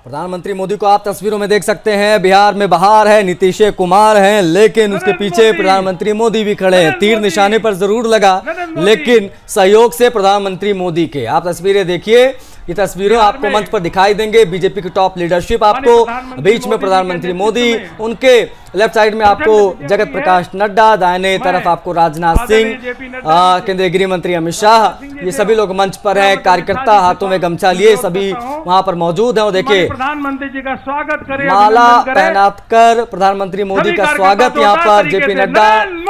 प्रधानमंत्री मोदी को आप तस्वीरों में देख सकते हैं। बिहार में बहार है, नीतीश कुमार हैं, लेकिन उसके पीछे प्रधानमंत्री मोदी भी खड़े हैं। तीर निशाने पर जरूर लगा, लेकिन सहयोग से प्रधानमंत्री मोदी के। आप तस्वीरें देखिए, ये तस्वीरें आपको मंच पर दिखाई देंगे। बीजेपी की टॉप लीडरशिप आपको, बीच में प्रधानमंत्री मोदी, उनके लेफ्ट साइड में आपको जगत प्रकाश नड्डा, दाहिने तरफ आपको राजनाथ सिंह, केंद्रीय गृह मंत्री अमित शाह, ये सभी लोग मंच पर हैं। कार्यकर्ता हाथों में गमछा लिए सभी वहां पर मौजूद हैं। और देखिए, प्रधानमंत्री जी का स्वागत करें, माला पहनाकर प्रधानमंत्री मोदी का स्वागत यहाँ पर जेपी नड्डा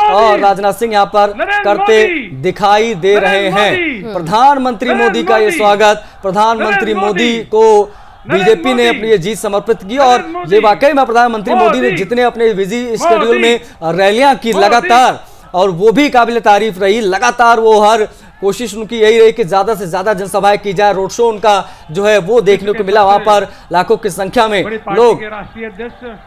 और राजनाथ सिंह यहाँ पर करते दिखाई दे रहे हैं। प्रधानमंत्री मोदी का ये स्वागत, प्रधानमंत्री मोदी को बीजेपी ने अपनी ये जीत समर्पित की। और ये वाकई में प्रधानमंत्री मोदी ने जितने अपने बिजी शेड्यूल में रैलियां की लगातार, और वो भी काबिल तारीफ रही, लगातार वो हर कोशिश उनकी यही रही कि ज्यादा से ज्यादा जनसभाएं की जाए। रोड शो उनका जो है वो देखने को मिला। वहां पर लाखों की संख्या में लोग राष्ट्रीय अध्यक्ष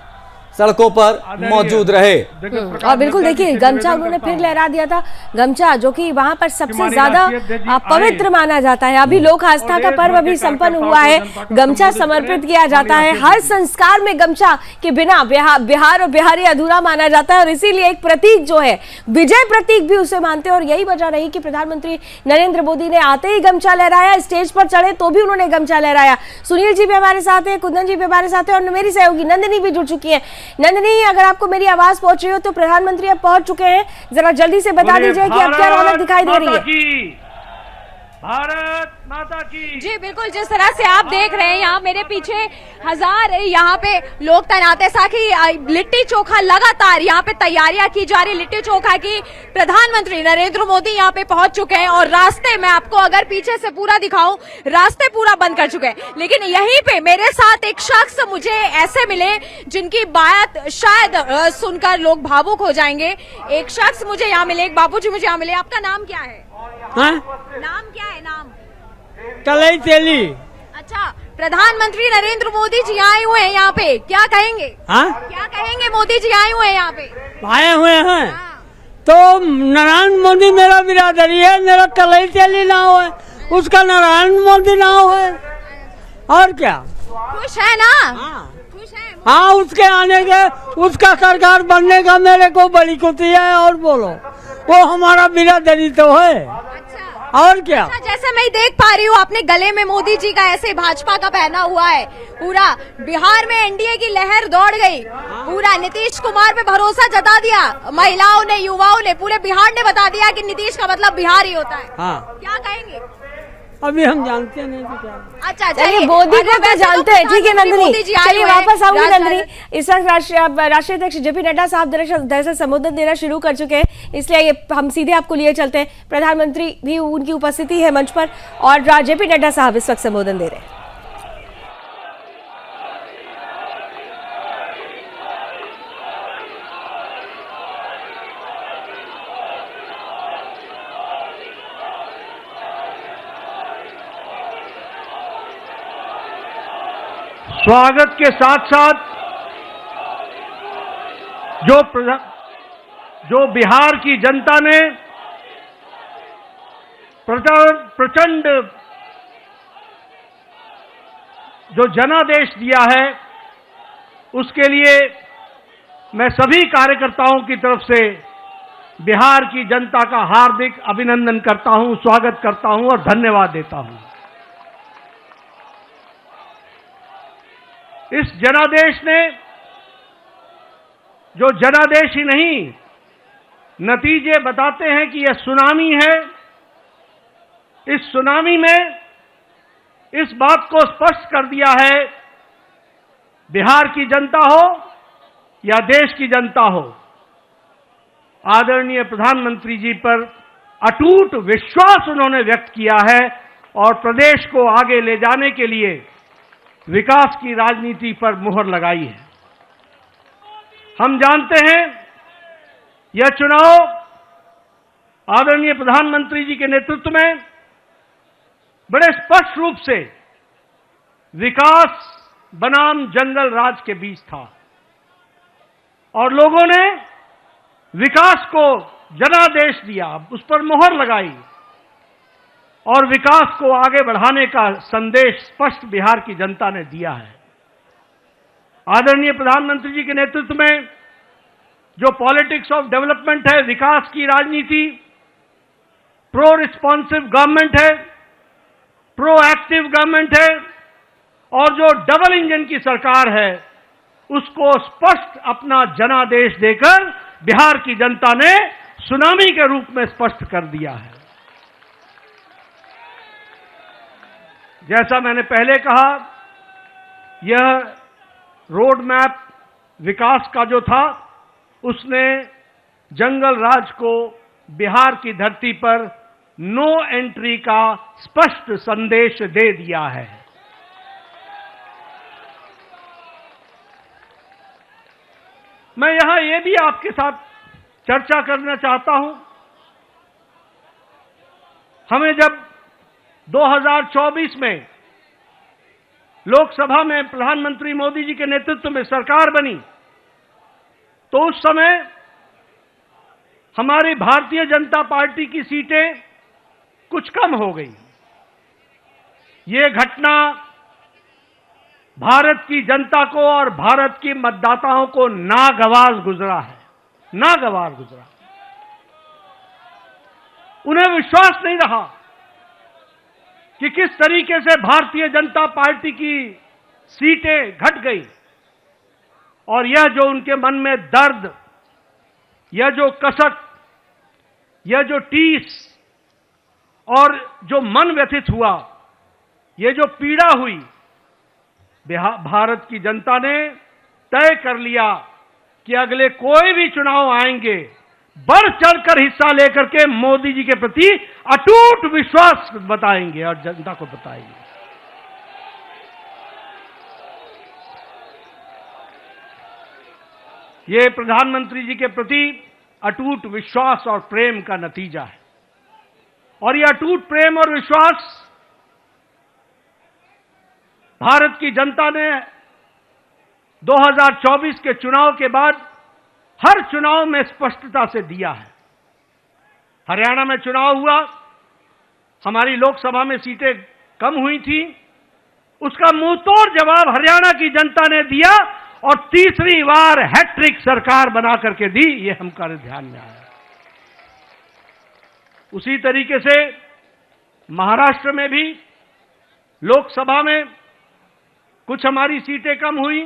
सड़कों पर मौजूद रहे। और बिल्कुल देखिए, गमछा उन्होंने फिर लहरा दिया था, गमछा जो कि वहां पर सबसे ज्यादा पवित्र माना जाता है। अभी लोक आस्था का पर्व अभी संपन्न हुआ है, गमछा समर्पित किया जाता है। हर संस्कार में गमछा के बिना बिहार और बिहारी अधूरा माना जाता है, और इसीलिए एक प्रतीक जो है, विजय प्रतीक भी उसे मानते हैं। और यही वजह रही कि प्रधानमंत्री नरेंद्र मोदी ने आते ही गमछा लहराया, स्टेज पर चढ़े तो भी उन्होंने गमछा लहराया। सुनील जी भी हमारे साथ है, कुंदन जी भी हमारे साथ है, और मेरी सहयोगी नंदिनी भी जुड़ चुकी है। नंदिनी, अगर आपको मेरी आवाज पहुंच रही हो तो प्रधानमंत्री अब पहुंच चुके हैं, जरा जल्दी से बता दीजिए कि अब क्या रौनक दिखाई दे रही है। भारत माता की जी बिल्कुल, जिस तरह से आप देख रहे हैं यहाँ मेरे पीछे हजार यहाँ पे लोग तैनात है। साथ ही लिट्टी चोखा लगातार यहाँ पे तैयारियां की जा रही लिट्टी चोखा की। प्रधानमंत्री नरेंद्र मोदी यहाँ पे पहुंच चुके हैं, और रास्ते में आपको अगर पीछे से पूरा दिखाऊं, रास्ते पूरा बंद कर चुके हैं। लेकिन यहीं पे मेरे साथ एक शख्स मुझे ऐसे मिले जिनकी बात शायद सुनकर लोग भावुक हो जाएंगे। एक शख्स मुझे यहाँ मिले, एक बाबूजी मुझे यहाँ मिले। आपका नाम क्या है? हाँ? नाम क्या है? नाम कलई तेली। अच्छा, प्रधानमंत्री नरेंद्र मोदी जी आए हुए हैं यहाँ पे, क्या कहेंगे? हाँ? क्या कहेंगे? मोदी जी आए हुए हैं यहाँ पे। आए हुए हैं हाँ। तो नारायण मोदी मेरा बिरादरी है, मेरा कलई तेली नाम है, उसका नारायण मोदी नाम है, और क्या? खुश है ना? हाँ, खुश है। हाँ, उसके आने के, उसका सरकार बनने का मेरे को बड़ी खुशी है। और बोलो, वो हमारा बिरादरी तो है, अच्छा, और क्या? अच्छा, जैसे मैं देख पा रही हूँ आपने गले में मोदी जी का ऐसे भाजपा का पहना हुआ है। पूरा बिहार में एनडीए की लहर दौड़ गई, पूरा नीतीश कुमार पे भरोसा जता दिया। महिलाओं ने, युवाओं ने, पूरे बिहार ने बता दिया कि नीतीश का मतलब बिहार ही होता है। हाँ, क्या कहेंगे? अभी हम जानते नहीं तो क्या। अच्छा, चलिए, मोदी को तो जानते हैं, ठीक है नंदिनी, चलिए वापस आऊंगी नंदिनी। इस वक्त राष्ट्रीय अध्यक्ष जेपी नड्डा साहब दरअसल संबोधन देना शुरू कर चुके हैं, इसलिए हम सीधे आपको लिए चलते हैं। प्रधानमंत्री भी, उनकी उपस्थिति है मंच पर, और जेपी नड्डा साहब इस वक्त संबोधन दे रहे हैं। स्वागत के साथ साथ जो बिहार की जनता ने प्रचंड जो जनादेश दिया है, उसके लिए मैं सभी कार्यकर्ताओं की तरफ से बिहार की जनता का हार्दिक अभिनंदन करता हूं, स्वागत करता हूं और धन्यवाद देता हूं। इस जनादेश ने, जो जनादेश ही नहीं, नतीजे बताते हैं कि यह सुनामी है। इस सुनामी में इस बात को स्पष्ट कर दिया है, बिहार की जनता हो या देश की जनता हो, आदरणीय प्रधानमंत्री जी पर अटूट विश्वास उन्होंने व्यक्त किया है, और प्रदेश को आगे ले जाने के लिए विकास की राजनीति पर मुहर लगाई है। हम जानते हैं, यह चुनाव आदरणीय प्रधानमंत्री जी के नेतृत्व में बड़े स्पष्ट रूप से विकास बनाम जंगल राज के बीच था, और लोगों ने विकास को जनादेश दिया, उस पर मुहर लगाई, और विकास को आगे बढ़ाने का संदेश स्पष्ट बिहार की जनता ने दिया है। आदरणीय प्रधानमंत्री जी के नेतृत्व में जो पॉलिटिक्स ऑफ डेवलपमेंट है, विकास की राजनीति, प्रो रिस्पॉन्सिव गवर्नमेंट है, प्रो एक्टिव गवर्नमेंट है, और जो डबल इंजन की सरकार है, उसको स्पष्ट अपना जनादेश देकर बिहार की जनता ने सुनामी के रूप में स्पष्ट कर दिया है। जैसा मैंने पहले कहा, यह रोड मैप विकास का जो था, उसने जंगल राज को बिहार की धरती पर नो एंट्री का स्पष्ट संदेश दे दिया है। मैं यहां यह भी आपके साथ चर्चा करना चाहता हूं, हमें जब 2024 में लोकसभा में प्रधानमंत्री मोदी जी के नेतृत्व में सरकार बनी, तो उस समय हमारी भारतीय जनता पार्टी की सीटें कुछ कम हो गई। ये घटना भारत की जनता को और भारत की मतदाताओं को नागवार गुजरा है, नागवार गुजरा। उन्हें विश्वास नहीं रहा कि किस तरीके से भारतीय जनता पार्टी की सीटें घट गई, और यह जो उनके मन में दर्द, यह जो कसक, यह जो टीस और जो मन व्यथित हुआ, यह जो पीड़ा हुई, भारत की जनता ने तय कर लिया कि अगले कोई भी चुनाव आएंगे, बढ़ चढ़कर हिस्सा लेकर के मोदी जी के प्रति अटूट विश्वास बताएंगे और जनता को बताएंगे। ये प्रधानमंत्री जी के प्रति अटूट विश्वास और प्रेम का नतीजा है। और यह अटूट प्रेम और विश्वास भारत की जनता ने 2024 के चुनाव के बाद हर चुनाव में स्पष्टता से दिया है। हरियाणा में चुनाव हुआ, हमारी लोकसभा में सीटें कम हुई थी, उसका मुंहतोड़ जवाब हरियाणा की जनता ने दिया और तीसरी बार हैट्रिक सरकार बना करके दी, ये हमारे ध्यान में आया। उसी तरीके से महाराष्ट्र में भी लोकसभा में कुछ हमारी सीटें कम हुई,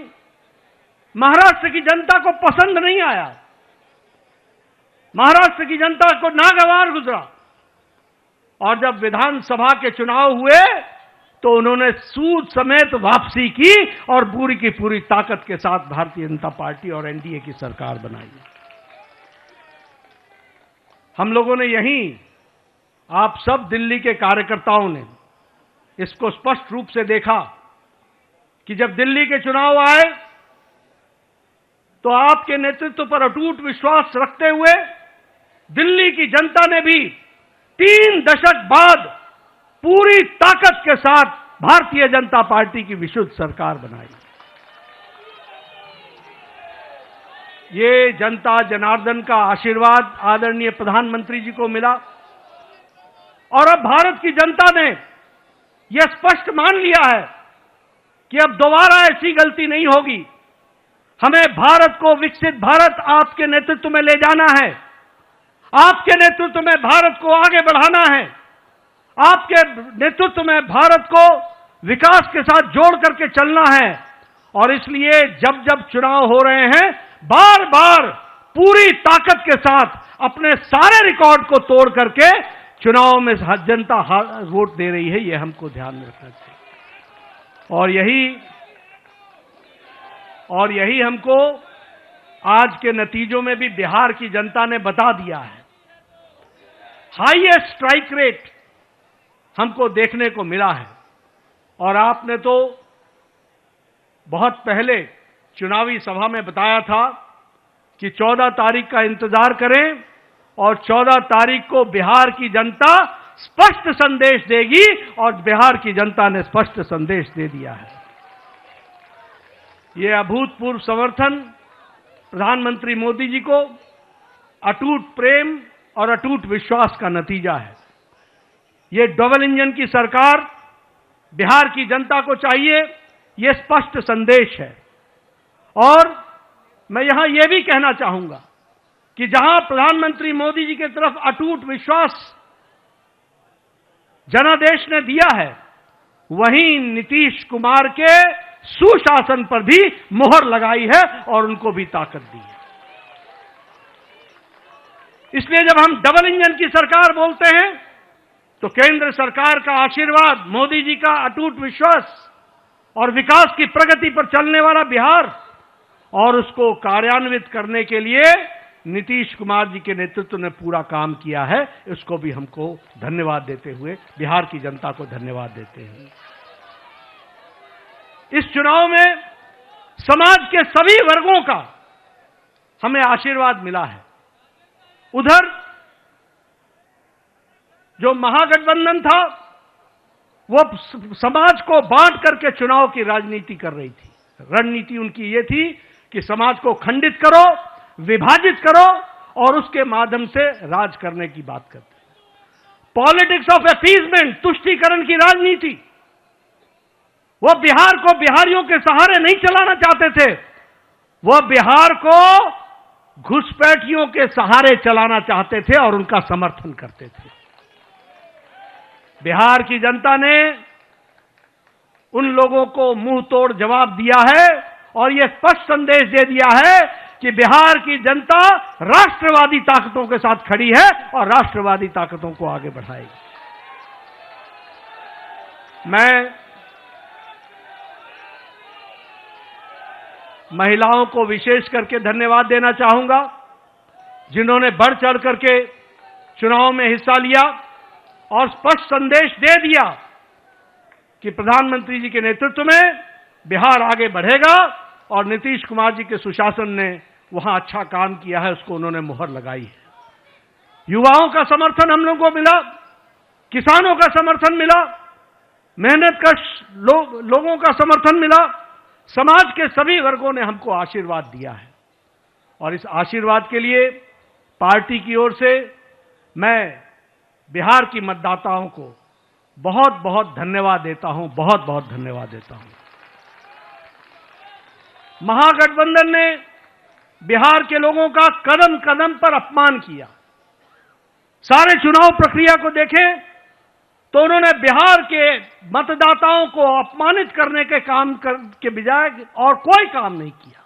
महाराष्ट्र की जनता को पसंद नहीं आया, महाराष्ट्र की जनता को नागवार गुजरा, और जब विधानसभा के चुनाव हुए तो उन्होंने सूद समेत वापसी की और पूरी की पूरी ताकत के साथ भारतीय जनता पार्टी और एनडीए की सरकार बनाई। हम लोगों ने यहीं, आप सब दिल्ली के कार्यकर्ताओं ने इसको स्पष्ट रूप से देखा कि जब दिल्ली के चुनाव आए तो आपके नेतृत्व पर अटूट विश्वास रखते हुए दिल्ली की जनता ने भी 3 दशक बाद पूरी ताकत के साथ भारतीय जनता पार्टी की विशुद्ध सरकार बनाई। ये जनता जनार्दन का आशीर्वाद आदरणीय प्रधानमंत्री जी को मिला, और अब भारत की जनता ने यह स्पष्ट मान लिया है कि अब दोबारा ऐसी गलती नहीं होगी। हमें भारत को विकसित भारत आपके नेतृत्व में ले जाना है, आपके नेतृत्व में भारत को आगे बढ़ाना है, आपके नेतृत्व में भारत को विकास के साथ जोड़ करके चलना है। और इसलिए जब जब चुनाव हो रहे हैं, बार बार पूरी ताकत के साथ अपने सारे रिकॉर्ड को तोड़ करके चुनाव में जनता वोट दे रही है, यह हमको ध्यान में रखना चाहिए। और यही हमको आज के नतीजों में भी बिहार की जनता ने बता दिया है। हाईएस्ट स्ट्राइक रेट हमको देखने को मिला है, और आपने तो बहुत पहले चुनावी सभा में बताया था कि 14 तारीख का इंतजार करें, और 14 तारीख को बिहार की जनता स्पष्ट संदेश देगी, और बिहार की जनता ने स्पष्ट संदेश दे दिया है। यह अभूतपूर्व समर्थन प्रधानमंत्री मोदी जी को अटूट प्रेम और अटूट विश्वास का नतीजा है। यह डबल इंजन की सरकार बिहार की जनता को चाहिए, यह स्पष्ट संदेश है। और मैं यहां यह भी कहना चाहूंगा कि जहां प्रधानमंत्री मोदी जी की तरफ अटूट विश्वास जनादेश ने दिया है, वहीं नीतीश कुमार के सुशासन पर भी मुहर लगाई है और उनको भी ताकत दी है। इसलिए जब हम डबल इंजन की सरकार बोलते हैं तो केंद्र सरकार का आशीर्वाद, मोदी जी का अटूट विश्वास और विकास की प्रगति पर चलने वाला बिहार और उसको कार्यान्वित करने के लिए नीतीश कुमार जी के नेतृत्व ने पूरा काम किया है। इसको भी हमको धन्यवाद देते हुए बिहार की जनता को धन्यवाद देते हैं। इस चुनाव में समाज के सभी वर्गों का हमें आशीर्वाद मिला है। उधर जो महागठबंधन था वो समाज को बांट करके चुनाव की राजनीति कर रही थी। रणनीति उनकी ये थी कि समाज को खंडित करो, विभाजित करो और उसके माध्यम से राज करने की बात करते। पॉलिटिक्स ऑफ अपीजमेंट, तुष्टीकरण की राजनीति, वो बिहार को बिहारियों के सहारे नहीं चलाना चाहते थे, वो बिहार को घुसपैठियों के सहारे चलाना चाहते थे और उनका समर्थन करते थे। बिहार की जनता ने उन लोगों को मुंह तोड़ जवाब दिया है और यह स्पष्ट संदेश दे दिया है कि बिहार की जनता राष्ट्रवादी ताकतों के साथ खड़ी है और राष्ट्रवादी ताकतों को आगे बढ़ाएगी। मैं महिलाओं को विशेष करके धन्यवाद देना चाहूंगा, जिन्होंने बढ़ चढ़ करके चुनाव में हिस्सा लिया और स्पष्ट संदेश दे दिया कि प्रधानमंत्री जी के नेतृत्व में बिहार आगे बढ़ेगा और नीतीश कुमार जी के सुशासन ने वहां अच्छा काम किया है, उसको उन्होंने मुहर लगाई है। युवाओं का समर्थन हम लोगों को मिला, किसानों का समर्थन मिला, मेहनतकश लोगों का समर्थन मिला, समाज के सभी वर्गों ने हमको आशीर्वाद दिया है और इस आशीर्वाद के लिए पार्टी की ओर से मैं बिहार की मतदाताओं को बहुत बहुत धन्यवाद देता हूं, बहुत बहुत धन्यवाद देता हूं। महागठबंधन ने बिहार के लोगों का कदम कदम पर अपमान किया। सारे चुनाव प्रक्रिया को देखें तो उन्होंने बिहार के मतदाताओं को अपमानित करने के काम के बजाय और कोई काम नहीं किया।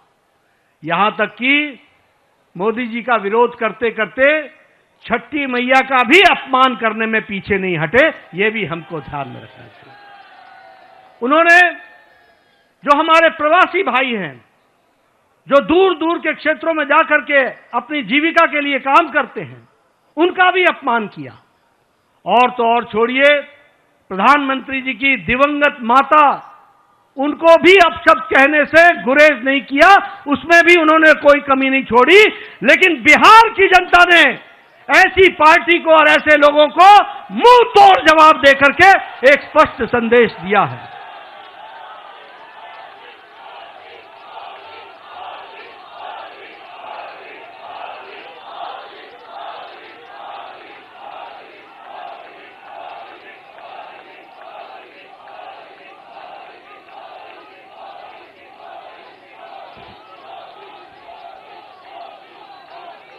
यहां तक कि मोदी जी का विरोध करते करते छठी मैया का भी अपमान करने में पीछे नहीं हटे। ये भी हमको ध्यान में रखना चाहिए। उन्होंने जो हमारे प्रवासी भाई हैं, जो दूर दूर के क्षेत्रों में जाकर के अपनी जीविका के लिए काम करते हैं, उनका भी अपमान किया। और तो और छोड़िए, प्रधानमंत्री जी की दिवंगत माता, उनको भी अपशब्द कहने से गुरेज नहीं किया, उसमें भी उन्होंने कोई कमी नहीं छोड़ी। लेकिन बिहार की जनता ने ऐसी पार्टी को और ऐसे लोगों को मुंह तोड़ जवाब देकर के एक स्पष्ट संदेश दिया है।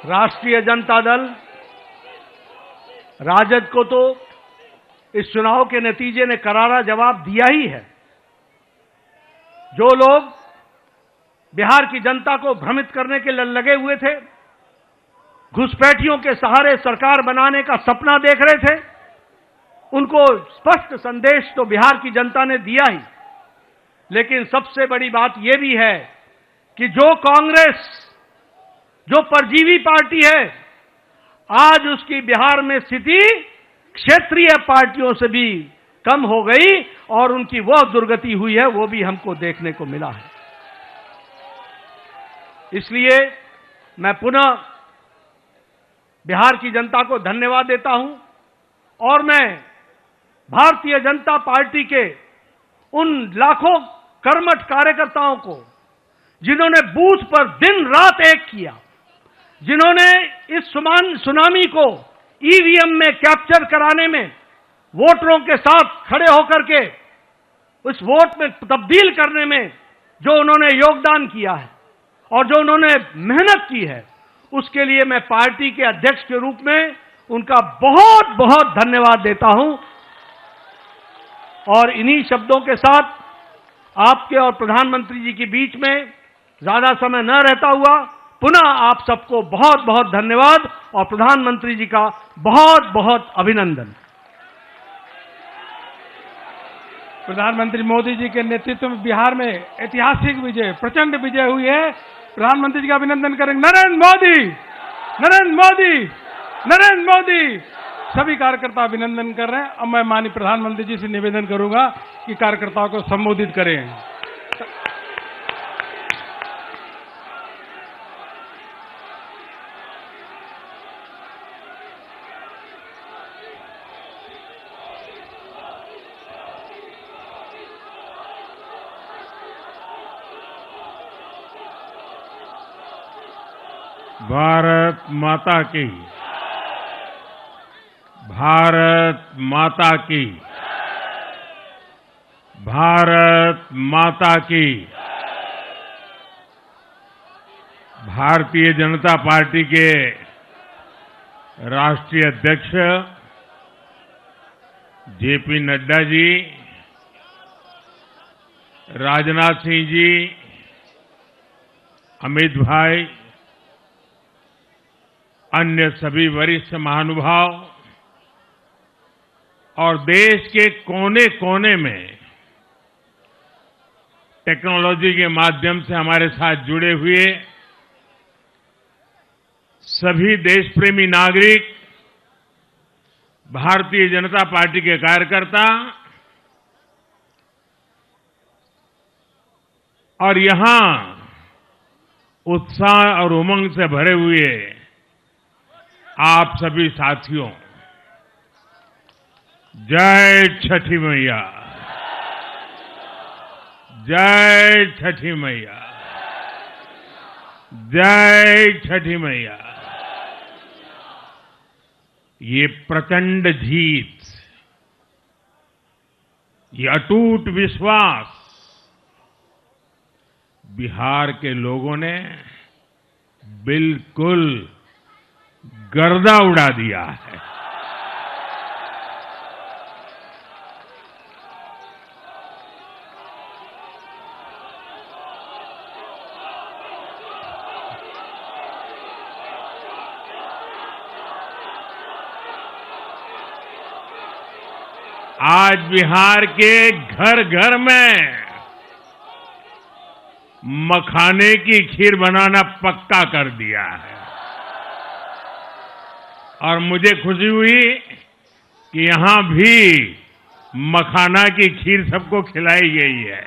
राष्ट्रीय जनता दल, राजद को तो इस चुनाव के नतीजे ने करारा जवाब दिया ही है। जो लोग बिहार की जनता को भ्रमित करने के लिए लगे हुए थे, घुसपैठियों के सहारे सरकार बनाने का सपना देख रहे थे, उनको स्पष्ट संदेश तो बिहार की जनता ने दिया ही। लेकिन सबसे बड़ी बात यह भी है कि जो कांग्रेस, जो परजीवी पार्टी है, आज उसकी बिहार में स्थिति क्षेत्रीय पार्टियों से भी कम हो गई और उनकी वह दुर्गति हुई है, वो भी हमको देखने को मिला है। इसलिए मैं पुनः बिहार की जनता को धन्यवाद देता हूं और मैं भारतीय जनता पार्टी के उन लाखों कर्मठ कार्यकर्ताओं को, जिन्होंने बूथ पर दिन रात एक किया, जिन्होंने इस सुनामी को ईवीएम में कैप्चर कराने में वोटरों के साथ खड़े होकर के उस वोट में तब्दील करने में जो उन्होंने योगदान किया है, और जो उन्होंने मेहनत की है, उसके लिए मैं पार्टी के अध्यक्ष के रूप में उनका बहुत बहुत धन्यवाद देता हूं। और इन्हीं शब्दों के साथ आपके और प्रधानमंत्री जी के बीच में ज्यादा समय न रहता हुआ पुनः आप सबको बहुत बहुत धन्यवाद और प्रधानमंत्री जी का बहुत बहुत अभिनंदन। प्रधानमंत्री मोदी जी के नेतृत्व में बिहार में ऐतिहासिक विजय, प्रचंड विजय हुई है। प्रधानमंत्री जी का अभिनंदन करेंगे। नरेंद्र मोदी, नरेंद्र मोदी, नरेंद्र मोदी। सभी कार्यकर्ता अभिनंदन कर रहे हैं। अब मैं माननीय प्रधानमंत्री जी से निवेदन करूंगा कि कार्यकर्ताओं को संबोधित करें। भारत माता की, भारत माता की, भारत माता की। भारतीय जनता पार्टी के राष्ट्रीय अध्यक्ष जेपी नड्डा जी, राजनाथ सिंह जी, अमित भाई, अन्य सभी वरिष्ठ महानुभाव और देश के कोने कोने में टेक्नोलॉजी के माध्यम से हमारे साथ जुड़े हुए सभी देशप्रेमी नागरिक, भारतीय जनता पार्टी के कार्यकर्ता और यहां उत्साह और उमंग से भरे हुए आप सभी साथियों, जय छठी मैया, जय छठी मैया, जय छठी मैया। ये प्रचंड जीत, ये अटूट विश्वास बिहार के लोगों ने बिल्कुल गर्दा उड़ा दिया है। आज बिहार के घर घर में मखाने की खीर बनाना पक्का कर दिया है। और मुझे खुशी हुई कि यहां भी मखाना की खीर सबको खिलाई गई है।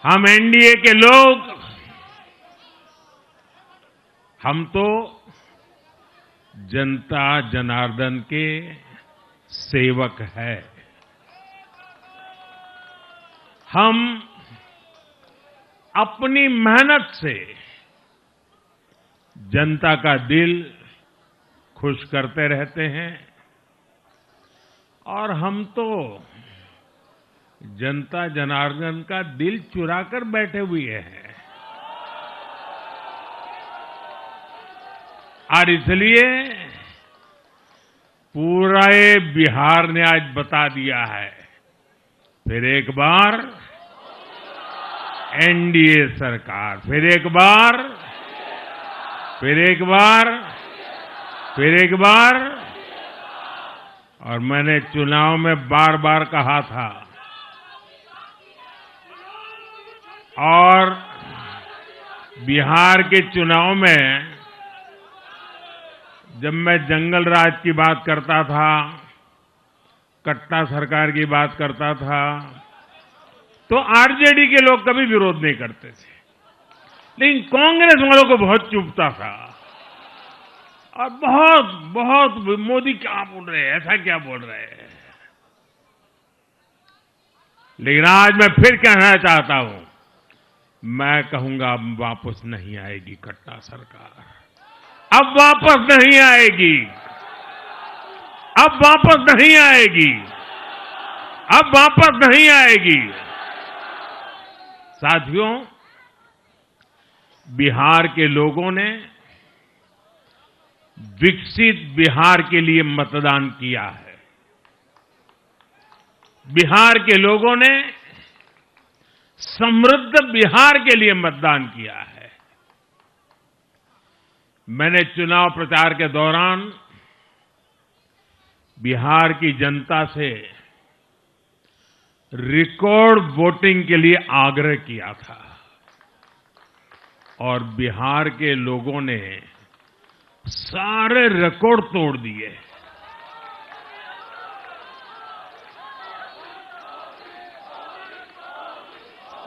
हम एनडीए के लोग, हम तो जनता जनार्दन के सेवक हैं। हम अपनी मेहनत से जनता का दिल खुश करते रहते हैं और हम तो जनता जनार्दन का दिल चुरा कर बैठे हुए हैं। और इसलिए पूरा बिहार ने आज बता दिया है, फिर एक बार एनडीए सरकार, फिर एक बार, फिर एक बार, फिर एक बार। और मैंने चुनाव में बार बार कहा था और बिहार के चुनाव में जब मैं जंगल राज की बात करता था, कट्टा सरकार की बात करता था, तो आरजेडी के लोग कभी विरोध नहीं करते थे, लेकिन कांग्रेस वालों को बहुत चुभता था और बहुत बहुत मोदी क्या बोल रहे हैं, ऐसा क्या बोल रहे हैं। लेकिन आज मैं फिर कहना चाहता हूं, मैं कहूंगा अब वापस नहीं आएगी कट्टा सरकार, अब वापस नहीं आएगी, अब वापस नहीं आएगी, अब वापस नहीं आएगी। साथियों, बिहार के लोगों ने विकसित बिहार के लिए मतदान किया है। बिहार के लोगों ने समृद्ध बिहार के लिए मतदान किया है। मैंने चुनाव प्रचार के दौरान बिहार की जनता से रिकॉर्ड वोटिंग के लिए आग्रह किया था और बिहार के लोगों ने सारे रिकॉर्ड तोड़ दिए।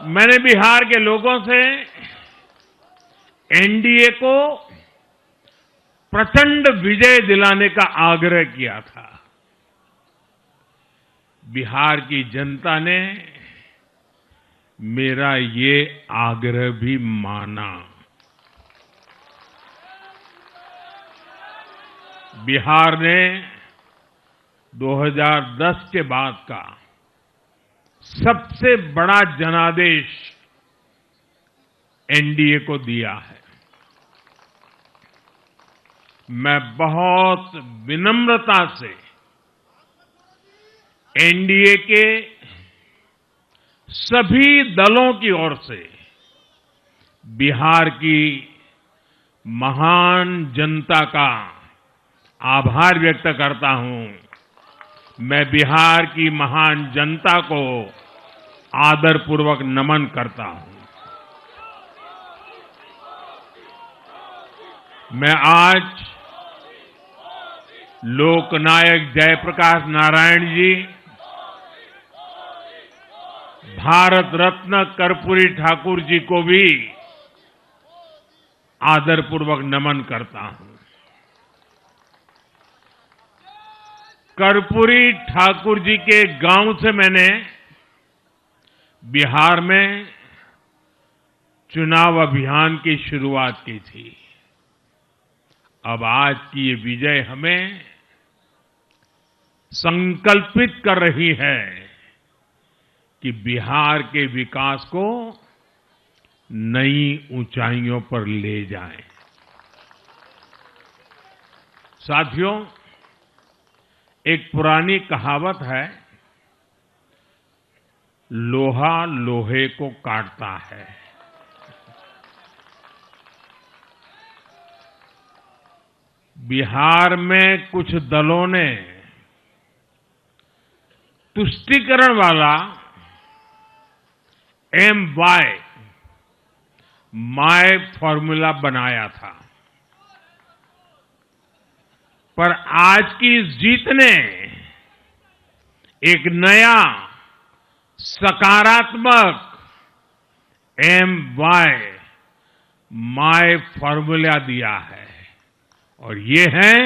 मैंने बिहार के लोगों से एनडीए को प्रचंड विजय दिलाने का आग्रह किया था। बिहार की जनता ने मेरा ये आग्रह भी माना। बिहार ने 2010 के बाद का सबसे बड़ा जनादेश एनडीए को दिया है। मैं बहुत विनम्रता से एनडीए के सभी दलों की ओर से बिहार की महान जनता का आभार व्यक्त करता हूं। मैं बिहार की महान जनता को आदरपूर्वक नमन करता हूं। मैं आज लोकनायक जयप्रकाश नारायण जी, भारत रत्न कर्पूरी ठाकुर जी को भी आदरपूर्वक नमन करता हूं। कर्पूरी ठाकुर जी के गांव से मैंने बिहार में चुनाव अभियान की शुरुआत की थी। अब आज की ये विजय हमें संकल्पित कर रही है कि बिहार के विकास को नई ऊंचाइयों पर ले जाएं। साथियों, एक पुरानी कहावत है, लोहा लोहे को काटता है। बिहार में कुछ दलों ने तुष्टीकरण वाला माय फॉर्मूला बनाया था, पर आज की इस जीत ने एक नया सकारात्मक माय फॉर्मूला दिया है और ये है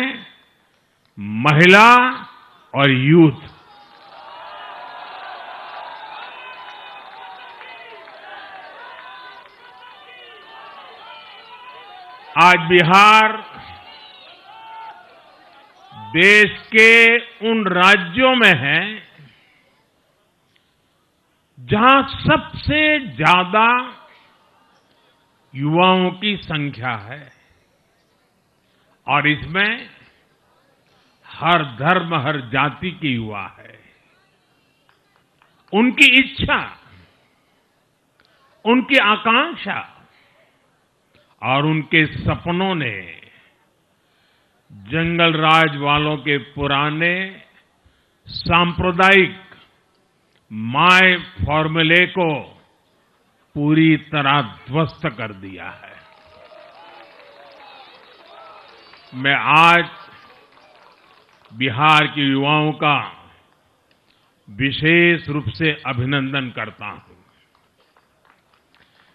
महिला और यूथ। आज बिहार देश के उन राज्यों में है जहां सबसे ज्यादा युवाओं की संख्या है और इसमें हर धर्म, हर जाति के युवा है। उनकी इच्छा, उनकी आकांक्षा और उनके सपनों ने जंगल राज वालों के पुराने सांप्रदायिक माय फॉर्मूले को पूरी तरह ध्वस्त कर दिया है। मैं आज बिहार के युवाओं का विशेष रूप से अभिनंदन करता हूं।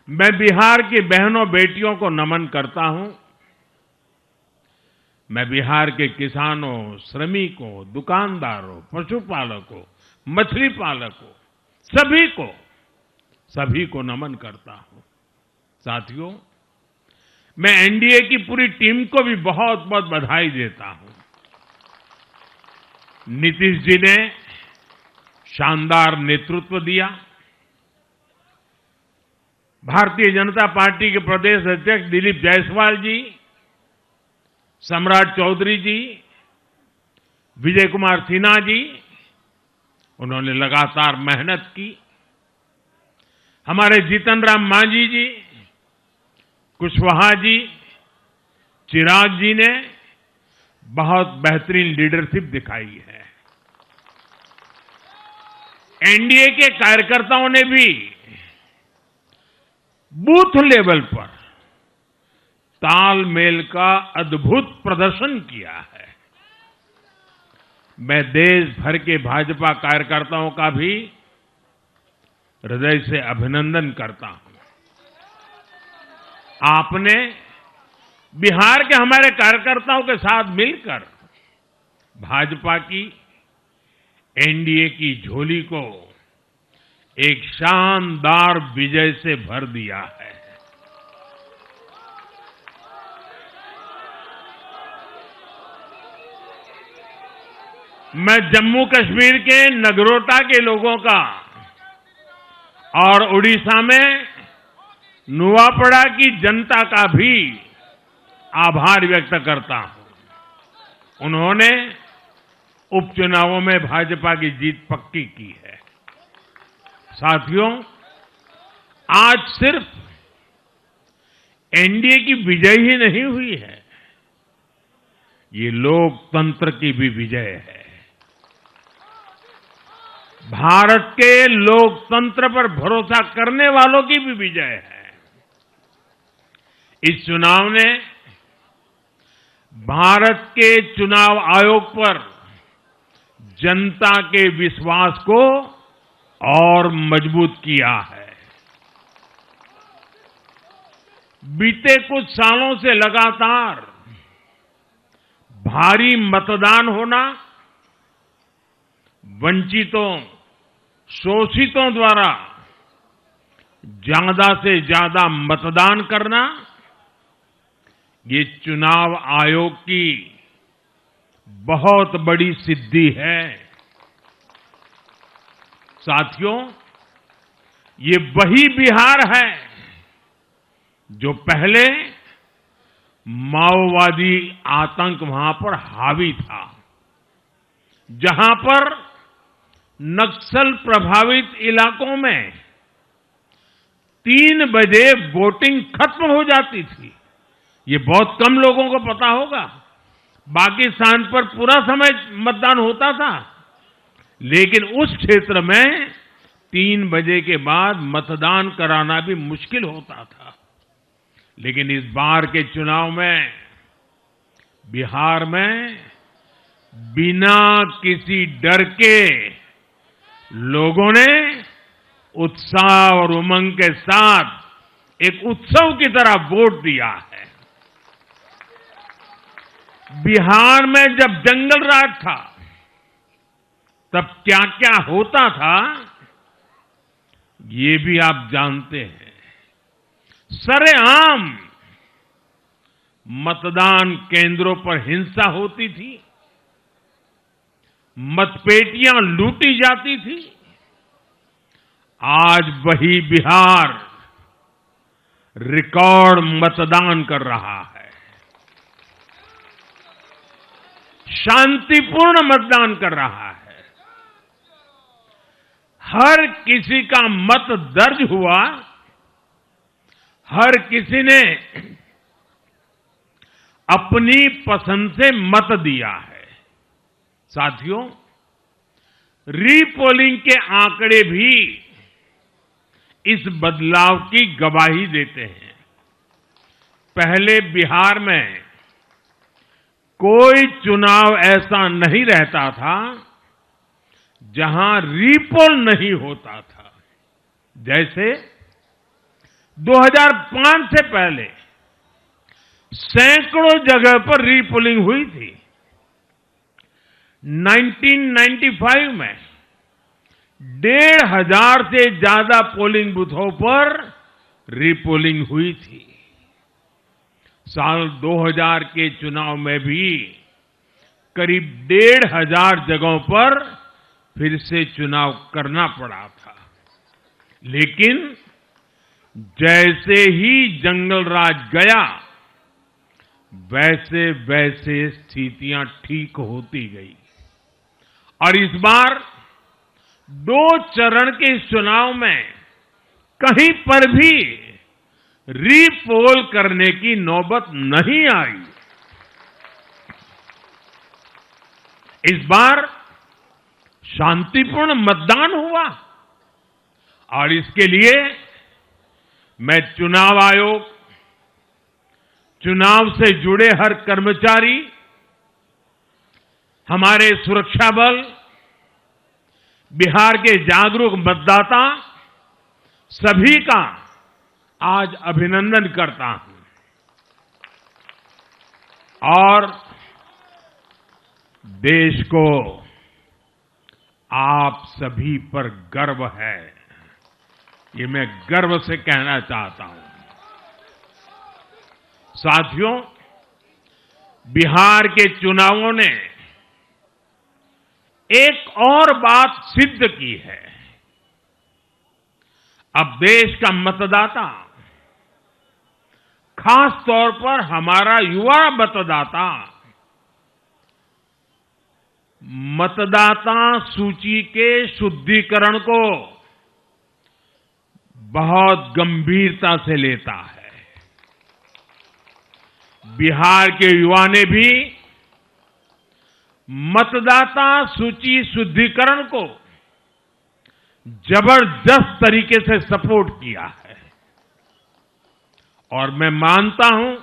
मैं बिहार की बहनों बेटियों को नमन करता हूं। मैं बिहार के किसानों, श्रमिकों, दुकानदारों, पशुपालकों, मछली पालकों, सभी को नमन करता हूं। साथियों, मैं एनडीए की पूरी टीम को भी बहुत बहुत बधाई देता हूं। नीतीश जी ने शानदार नेतृत्व दिया। भारतीय जनता पार्टी के प्रदेश अध्यक्ष दिलीप जायसवाल जी, सम्राट चौधरी जी, विजय कुमार सिन्हा जी, उन्होंने लगातार मेहनत की। हमारे जीतन राम मांझी जी, कुशवाहा जी, चिराग जी ने बहुत बेहतरीन लीडरशिप दिखाई है। एनडीए के कार्यकर्ताओं ने भी बूथ लेवल पर तालमेल का अद्भुत प्रदर्शन किया है। मैं देश भर के भाजपा कार्यकर्ताओं का भी हृदय से अभिनंदन करता हूं। आपने बिहार के हमारे कार्यकर्ताओं के साथ मिलकर भाजपा की एनडीए की झोली को एक शानदार विजय से भर दिया है। मैं जम्मू कश्मीर के नगरोटा के लोगों का और उड़ीसा में नुआपड़ा की जनता का भी आभार व्यक्त करता हूं। उन्होंने उपचुनावों में भाजपा की जीत पक्की की है। साथियों, आज सिर्फ एनडीए की विजय ही नहीं हुई है, ये लोकतंत्र की भी विजय है। भारत के लोकतंत्र पर भरोसा करने वालों की भी विजय है। इस चुनाव ने भारत के चुनाव आयोग पर जनता के विश्वास को और मजबूत किया है। बीते कुछ सालों से लगातार भारी मतदान होना, वंचितों, शोषितों द्वारा ज्यादा से ज्यादा मतदान करना, ये चुनाव आयोग की बहुत बड़ी सिद्धि है। साथियों, ये वही बिहार है जो पहले माओवादी आतंक वहां पर हावी था, जहां पर नक्सल प्रभावित इलाकों में 3 बजे वोटिंग खत्म हो जाती थी। ये बहुत कम लोगों को पता होगा। बाकी स्थान पर पूरा समय मतदान होता था, लेकिन उस क्षेत्र में 3 बजे के बाद मतदान कराना भी मुश्किल होता था। लेकिन इस बार के चुनाव में बिहार में बिना किसी डर के लोगों ने उत्साह और उमंग के साथ एक उत्सव की तरह वोट दिया है। बिहार में जब जंगल राज था, तब क्या क्या होता था, ये भी आप जानते हैं। सरेआम मतदान केंद्रों पर हिंसा होती थी, मतपेटियां लूटी जाती थी। आज वही बिहार रिकॉर्ड मतदान कर रहा है। शांतिपूर्ण मतदान कर रहा है। हर किसी का मत दर्ज हुआ, हर किसी ने अपनी पसंद से मत दिया है। साथियों, रीपोलिंग के आंकड़े भी इस बदलाव की गवाही देते हैं। पहले बिहार में कोई चुनाव ऐसा नहीं रहता था जहां रीपोल नहीं होता था। जैसे 2005 से पहले सैकड़ों जगह पर रीपोलिंग हुई थी। 1995 में 1,500 से ज्यादा पोलिंग बूथों पर रीपोलिंग हुई थी। साल 2000 के चुनाव में भी करीब 1,500 जगहों पर फिर से चुनाव करना पड़ा था। लेकिन जैसे ही जंगल राज गया, वैसे वैसे स्थितियां ठीक होती गई और इस बार 2 चरण के इस चुनाव में कहीं पर भी रीपोल करने की नौबत नहीं आई। इस बार शांतिपूर्ण मतदान हुआ और इसके लिए मैं चुनाव आयोग, चुनाव से जुड़े हर कर्मचारी, हमारे सुरक्षा बल, बिहार के जागरूक मतदाता, सभी का आज अभिनंदन करता हूं और देश को आप सभी पर गर्व है, ये मैं गर्व से कहना चाहता हूं। साथियों, बिहार के चुनावों ने एक और बात सिद्ध की है। अब देश का मतदाता, खास तौर पर हमारा युवा मतदाता, मतदाता सूची के शुद्धिकरण को बहुत गंभीरता से लेता है। बिहार के युवा ने भी मतदाता सूची शुद्धिकरण को जबरदस्त तरीके से सपोर्ट किया है और मैं मानता हूं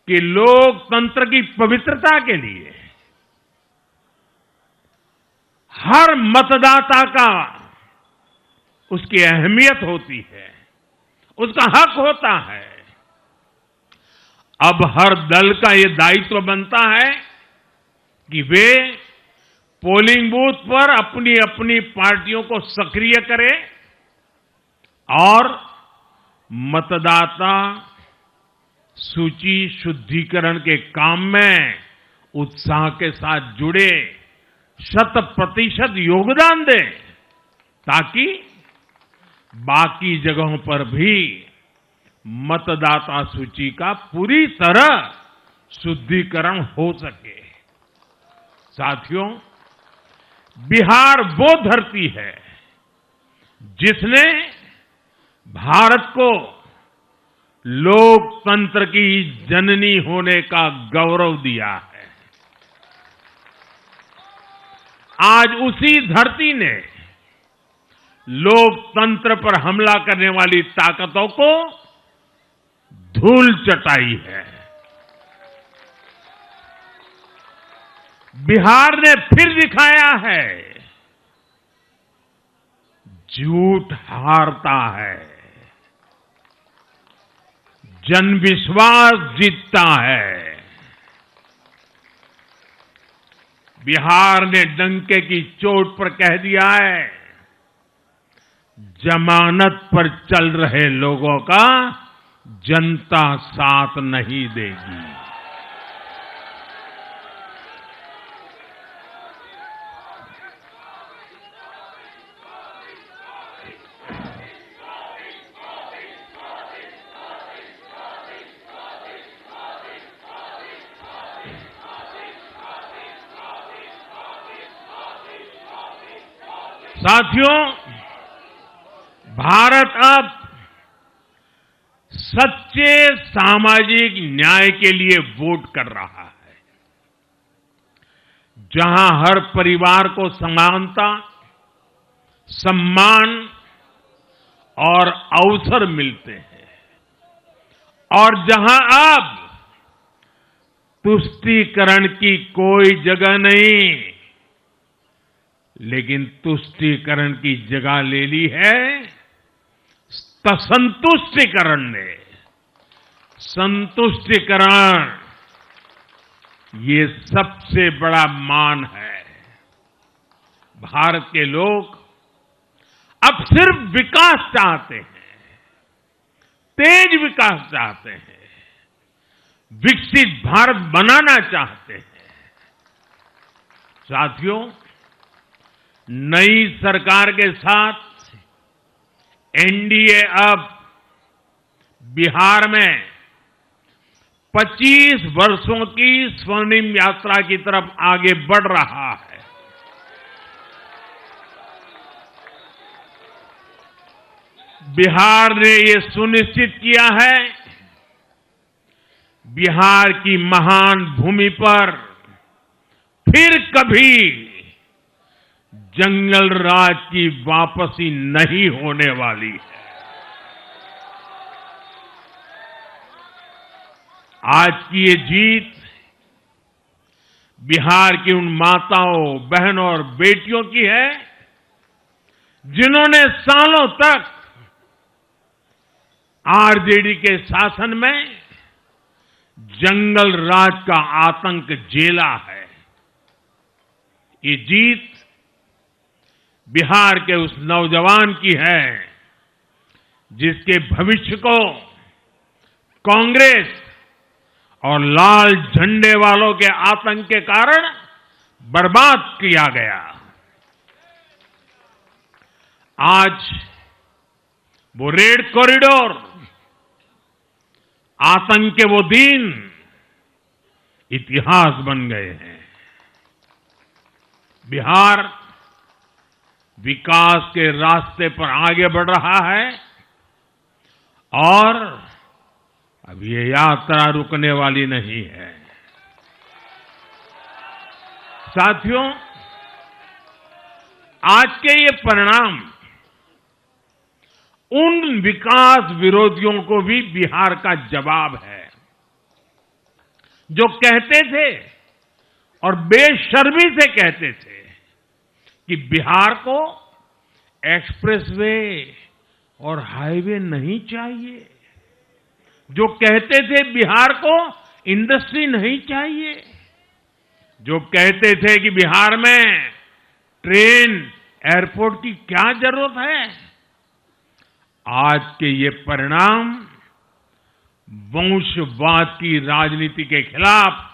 कि लोकतंत्र की पवित्रता के लिए हर मतदाता का उसकी अहमियत होती है, उसका हक होता है। अब हर दल का ये दायित्व बनता है कि वे पोलिंग बूथ पर अपनी अपनी पार्टियों को सक्रिय करें और मतदाता सूची शुद्धिकरण के काम में उत्साह के साथ जुड़े, 100% योगदान दें ताकि बाकी जगहों पर भी मतदाता सूची का पूरी तरह शुद्धिकरण हो सके। साथियों, बिहार वो धरती है जिसने भारत को लोकतंत्र की जननी होने का गौरव दिया है। आज उसी धरती ने लोकतंत्र पर हमला करने वाली ताकतों को धूल चटाई है। बिहार ने फिर दिखाया है, झूठ हारता है, जन विश्वास जीतता है। बिहार ने डंके की चोट पर कह दिया है, जमानत पर चल रहे लोगों का जनता साथ नहीं देगी। साथियों, भारत अब सच्चे सामाजिक न्याय के लिए वोट कर रहा है, जहां हर परिवार को समानता, सम्मान और अवसर मिलते हैं और जहां अब तुष्टीकरण की कोई जगह नहीं, लेकिन तुष्टीकरण की जगह ले ली है संतुष्टीकरण ने। संतुष्टीकरण ये सबसे बड़ा मान है। भारत के लोग अब सिर्फ विकास चाहते हैं, तेज विकास चाहते हैं, विकसित भारत बनाना चाहते हैं। साथियों, नई सरकार के साथ एनडीए अब बिहार में 25 वर्षों की स्वर्णिम यात्रा की तरफ आगे बढ़ रहा है। बिहार ने ये सुनिश्चित किया है, बिहार की महान भूमि पर फिर कभी जंगल राज की वापसी नहीं होने वाली है। आज की ये जीत बिहार की उन माताओं, बहनों और बेटियों की है जिन्होंने सालों तक आरजेडी के शासन में जंगल राज का आतंक झेला है। ये जीत बिहार के उस नौजवान की है जिसके भविष्य को कांग्रेस और लाल झंडे वालों के आतंक के कारण बर्बाद किया गया। आज वो रेड कॉरिडोर, आतंक के वो दिन इतिहास बन गए हैं। बिहार विकास के रास्ते पर आगे बढ़ रहा है और अब ये यात्रा रुकने वाली नहीं है। साथियों, आज के ये परिणाम उन विकास विरोधियों को भी बिहार का जवाब है जो कहते थे और बेशर्मी से कहते थे कि बिहार को एक्सप्रेसवे और हाईवे नहीं चाहिए, जो कहते थे बिहार को इंडस्ट्री नहीं चाहिए, जो कहते थे कि बिहार में ट्रेन, एयरपोर्ट की क्या जरूरत है। आज के ये परिणाम वंशवाद की राजनीति के खिलाफ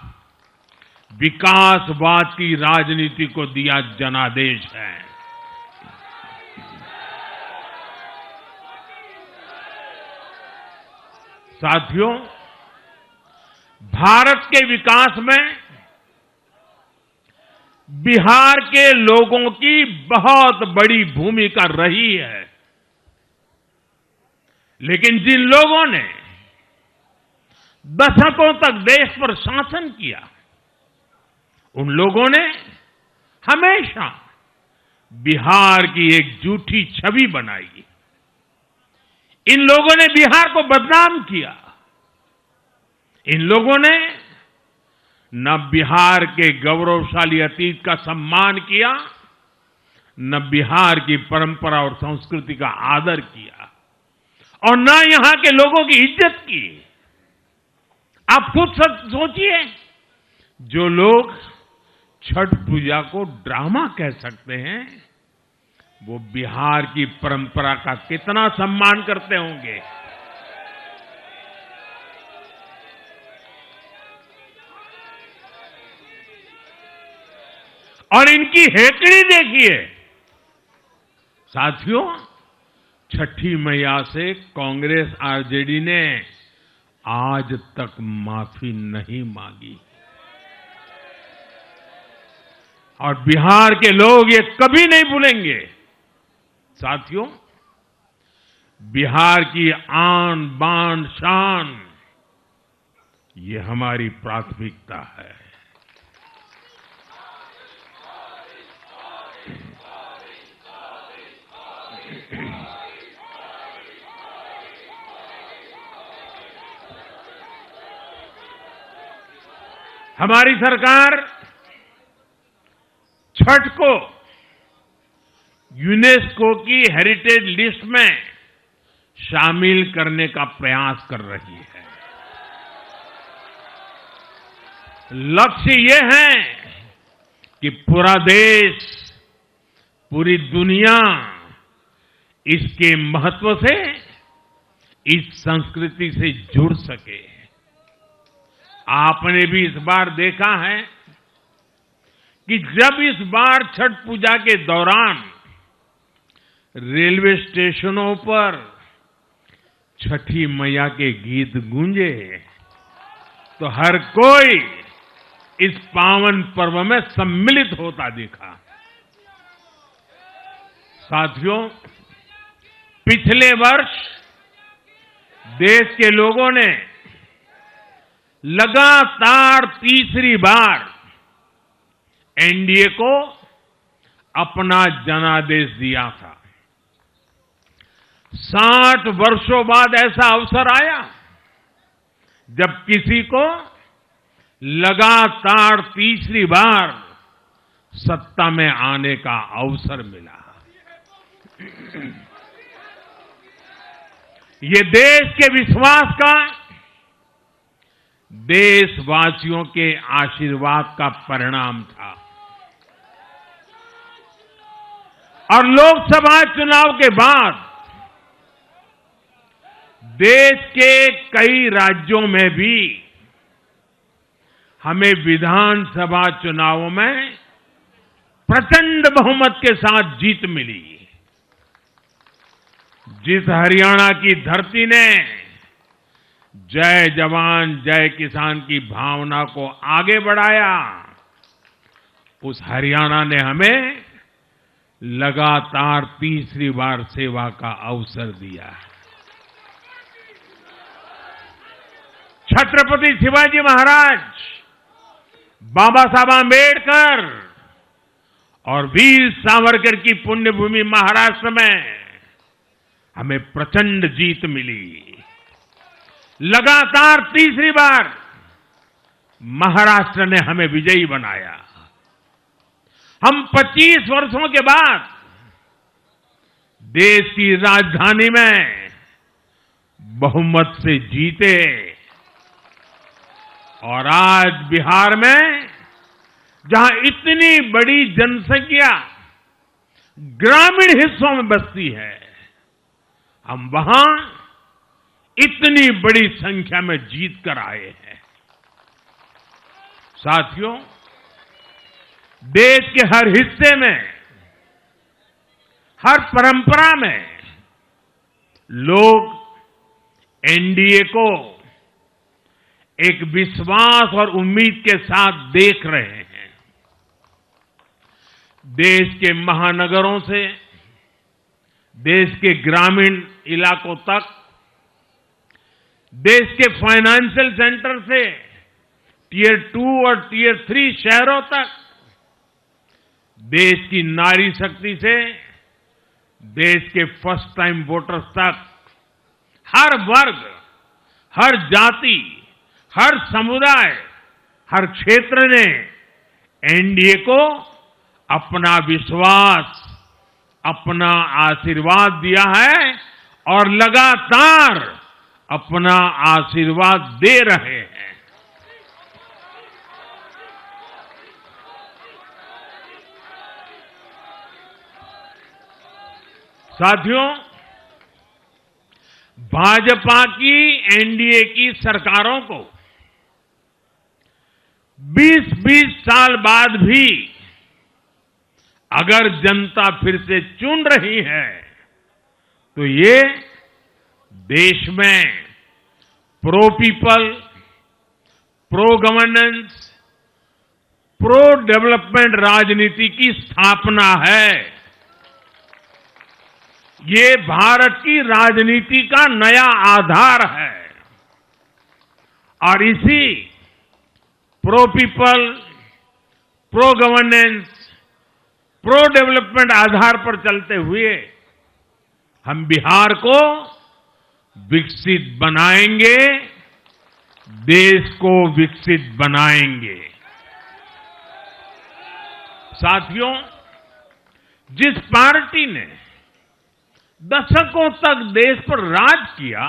विकासवाद की राजनीति को दिया जनादेश है। साथियों, भारत के विकास में बिहार के लोगों की बहुत बड़ी भूमिका रही है, लेकिन जिन लोगों ने दशकों तक देश पर शासन किया, उन लोगों ने हमेशा बिहार की एक झूठी छवि बनाई। इन लोगों ने बिहार को बदनाम किया। इन लोगों ने न बिहार के गौरवशाली अतीत का सम्मान किया, न बिहार की परंपरा और संस्कृति का आदर किया और न यहां के लोगों की इज्जत की। आप खुद सोचिए, जो लोग छठ पूजा को ड्रामा कह सकते हैं, वो बिहार की परंपरा का कितना सम्मान करते होंगे। और इनकी हेकड़ी देखिए। साथियों, छठी मैया से कांग्रेस आरजेडी ने आज तक माफी नहीं मांगी और बिहार के लोग ये कभी नहीं भूलेंगे। साथियों, बिहार की आन बान शान, ये हमारी प्राथमिकता है। हमारी सरकार छठ को यूनेस्को की हेरिटेज लिस्ट में शामिल करने का प्रयास कर रही है। लक्ष्य ये है कि पूरा देश, पूरी दुनिया इसके महत्व से, इस संस्कृति से जुड़ सके। आपने भी इस बार देखा है कि जब इस बार छठ पूजा के दौरान रेलवे स्टेशनों पर छठी मैया के गीत गूंजे तो हर कोई इस पावन पर्व में सम्मिलित होता दिखा। साथियों, पिछले वर्ष देश के लोगों ने लगातार तीसरी बार एनडीए को अपना जनादेश दिया था। 60 वर्षों बाद ऐसा अवसर आया जब किसी को लगातार तीसरी बार सत्ता में आने का अवसर मिला। ये देश के विश्वास का, देशवासियों के आशीर्वाद का परिणाम था। और लोकसभा चुनाव के बाद देश के कई राज्यों में भी हमें विधानसभा चुनावों में प्रचंड बहुमत के साथ जीत मिली। जिस हरियाणा की धरती ने जय जवान जय किसान की भावना को आगे बढ़ाया, उस हरियाणा ने हमें लगातार तीसरी बार सेवा का अवसर दिया है। छत्रपति शिवाजी महाराज, बाबा साहब आंबेडकर और वीर सावरकर की पुण्यभूमि महाराष्ट्र में हमें प्रचंड जीत मिली। लगातार तीसरी बार महाराष्ट्र ने हमें विजयी बनाया। हम 25 वर्षों के बाद देश की राजधानी में बहुमत से जीते और आज बिहार में जहां इतनी बड़ी जनसंख्या ग्रामीण हिस्सों में बसती है, हम वहां इतनी बड़ी संख्या में जीत कर आए हैं। साथियों, देश के हर हिस्से में, हर परंपरा में लोग एनडीए को एक विश्वास और उम्मीद के साथ देख रहे हैं। देश के महानगरों से देश के ग्रामीण इलाकों तक, देश के फाइनेंशियल सेंटर से टियर 2 और टियर 3 शहरों तक, देश की नारी शक्ति से देश के फर्स्ट टाइम वोटर्स तक, हर वर्ग, हर जाति, हर समुदाय, हर क्षेत्र ने एनडीए को अपना विश्वास, अपना आशीर्वाद दिया है और लगातार अपना आशीर्वाद दे रहे हैं। साथियों, भाजपा की एनडीए की सरकारों को 20-20 साल बाद भी अगर जनता फिर से चुन रही है तो ये देश में pro people, pro governance, pro development राजनीति की स्थापना है। ये भारत की राजनीति का नया आधार है और इसी pro people, pro governance, pro development आधार पर चलते हुए हम बिहार को विकसित बनाएंगे, देश को विकसित बनाएंगे। साथियों, जिस पार्टी ने दशकों तक देश पर राज किया,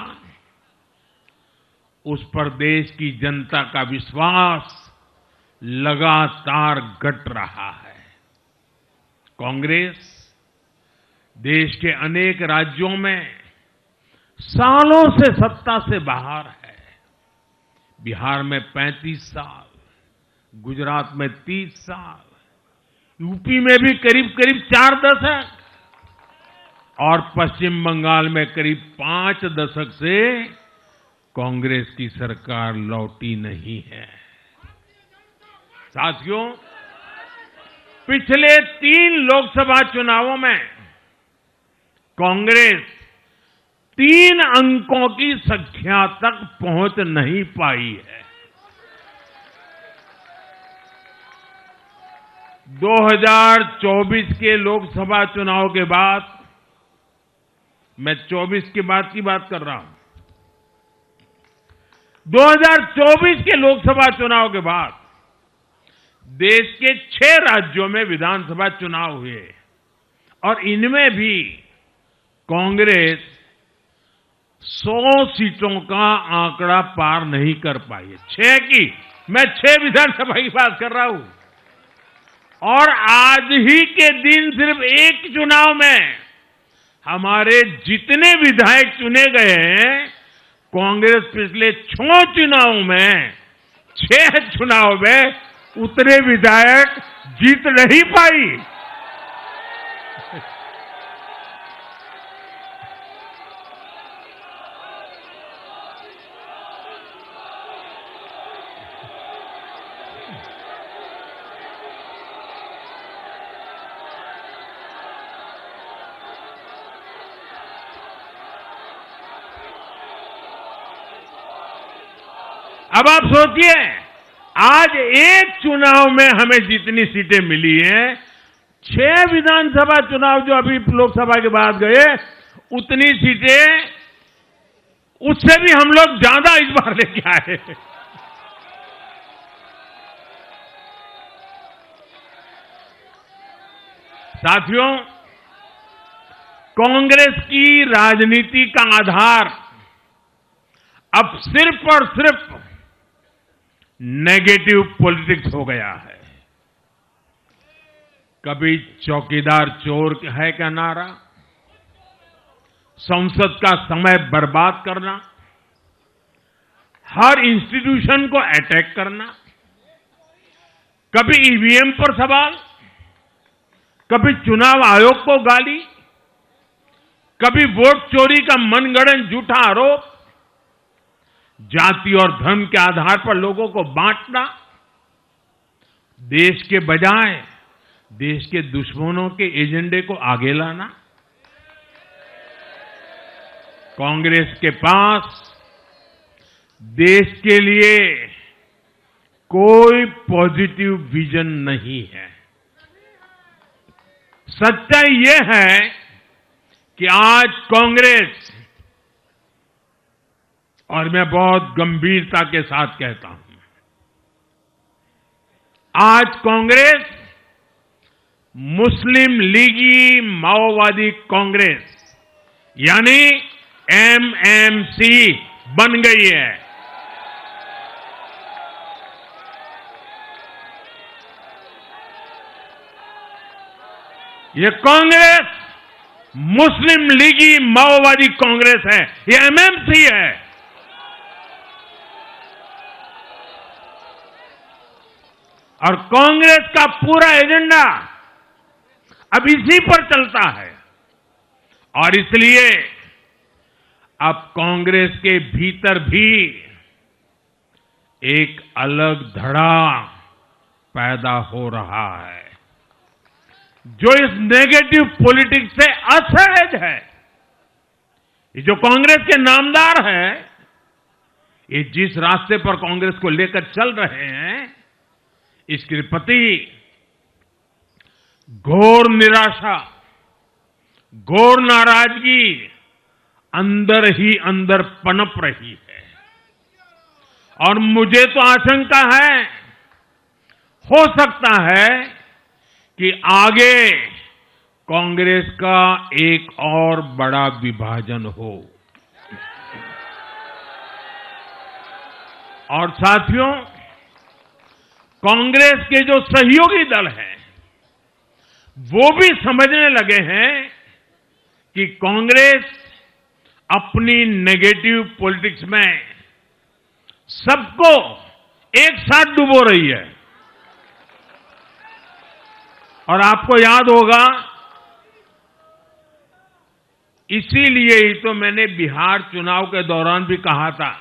उस पर देश की जनता का विश्वास लगातार घट रहा है। कांग्रेस देश के अनेक राज्यों में सालों से सत्ता से बाहर है। बिहार में 35 साल, गुजरात में 30 साल, यूपी में भी करीब करीब 4 दशक और पश्चिम बंगाल में करीब 5 दशक से कांग्रेस की सरकार लौटी नहीं है। साथियों, पिछले 3 लोकसभा चुनावों में कांग्रेस 3 अंकों की संख्या तक पहुंच नहीं पाई है। 2024 के लोकसभा चुनाव के बाद, मैं 24 के बाद की बात कर रहा हूं, 2024 के लोकसभा चुनाव के बाद देश के 6 राज्यों में विधानसभा चुनाव हुए और इनमें भी कांग्रेस 100 सीटों का आंकड़ा पार नहीं कर पाई है। 6 की, मैं 6 विधानसभा की बात कर रहा हूं। और आज ही के दिन सिर्फ एक चुनाव में हमारे जितने विधायक चुने गए हैं, कांग्रेस पिछले 6 चुनावों में 6 चुनाव में उतने विधायक जीत नहीं पाई। अब आप सोचिए, आज एक चुनाव में हमें जितनी सीटें मिली हैं, 6 विधानसभा चुनाव जो अभी लोकसभा के बाद गए, उतनी सीटें उससे भी हम लोग ज्यादा इस बार लेके आए। साथियों, कांग्रेस की राजनीति का आधार अब सिर्फ और सिर्फ नेगेटिव पॉलिटिक्स हो गया है। कभी चौकीदार चोर है का नारा, संसद का समय बर्बाद करना, हर इंस्टीट्यूशन को अटैक करना, कभी ईवीएम पर सवाल, कभी चुनाव आयोग को गाली, कभी वोट चोरी का मनगढ़ंत झूठा आरोप, जाति और धर्म के आधार पर लोगों को बांटना, देश के बजाय देश के दुश्मनों के एजेंडे को आगे लाना। कांग्रेस के पास देश के लिए कोई पॉजिटिव विजन नहीं है। सच्चाई यह है कि आज कांग्रेस, और मैं बहुत गंभीरता के साथ कहता हूं, आज कांग्रेस मुस्लिम लीगी माओवादी कांग्रेस यानी एमएमसी बन गई है। ये कांग्रेस मुस्लिम लीगी माओवादी कांग्रेस है, ये एमएमसी है। और कांग्रेस का पूरा एजेंडा अब इसी पर चलता है और इसलिए अब कांग्रेस के भीतर भी एक अलग धड़ा पैदा हो रहा है जो इस नेगेटिव पॉलिटिक्स से असहज है। ये जो कांग्रेस के नामदार हैं, ये जिस रास्ते पर कांग्रेस को लेकर चल रहे हैं, इसके प्रति घोर निराशा, घोर नाराजगी अंदर ही अंदर पनप रही है। और मुझे तो आशंका है, हो सकता है कि आगे कांग्रेस का एक और बड़ा विभाजन हो। और साथियों, कांग्रेस के जो सहयोगी दल हैं, वो भी समझने लगे हैं कि कांग्रेस अपनी नेगेटिव पॉलिटिक्स में सबको एक साथ डुबो रही है। और आपको याद होगा, इसीलिए ही तो मैंने बिहार चुनाव के दौरान भी कहा था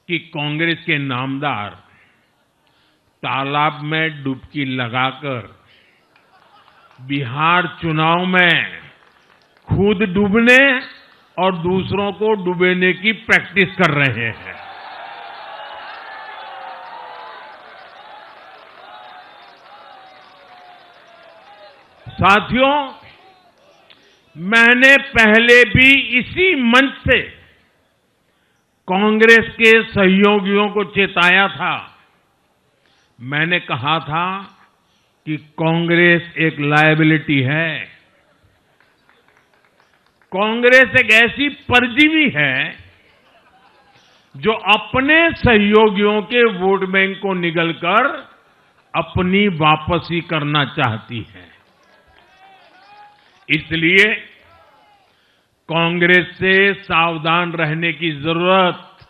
कि कांग्रेस के नामदार तालाब में डुबकी लगाकर बिहार चुनाव में खुद डूबने और दूसरों को डुबेने की प्रैक्टिस कर रहे हैं। साथियों, मैंने पहले भी इसी मंच से कांग्रेस के सहयोगियों को चेताया था। मैंने कहा था कि कांग्रेस एक लायबिलिटी है। कांग्रेस एक ऐसी परजीवी है जो अपने सहयोगियों के वोट बैंक को निगलकर अपनी वापसी करना चाहती है। इसलिए कांग्रेस से सावधान रहने की जरूरत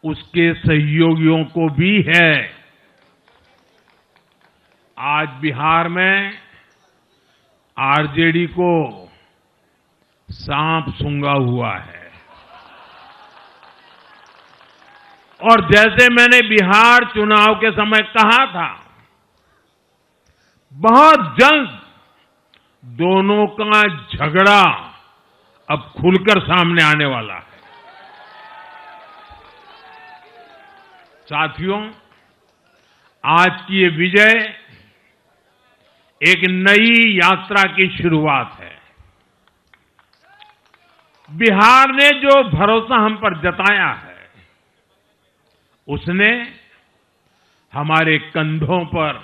उसके सहयोगियों को भी है। आज बिहार में आरजेडी को सांप सूंघा हुआ है और जैसे मैंने बिहार चुनाव के समय कहा था, बहुत जल्द दोनों का झगड़ा अब खुलकर सामने आने वाला है। साथियों, आज की ये विजय एक नई यात्रा की शुरुआत है। बिहार ने जो भरोसा हम पर जताया है, उसने हमारे कंधों पर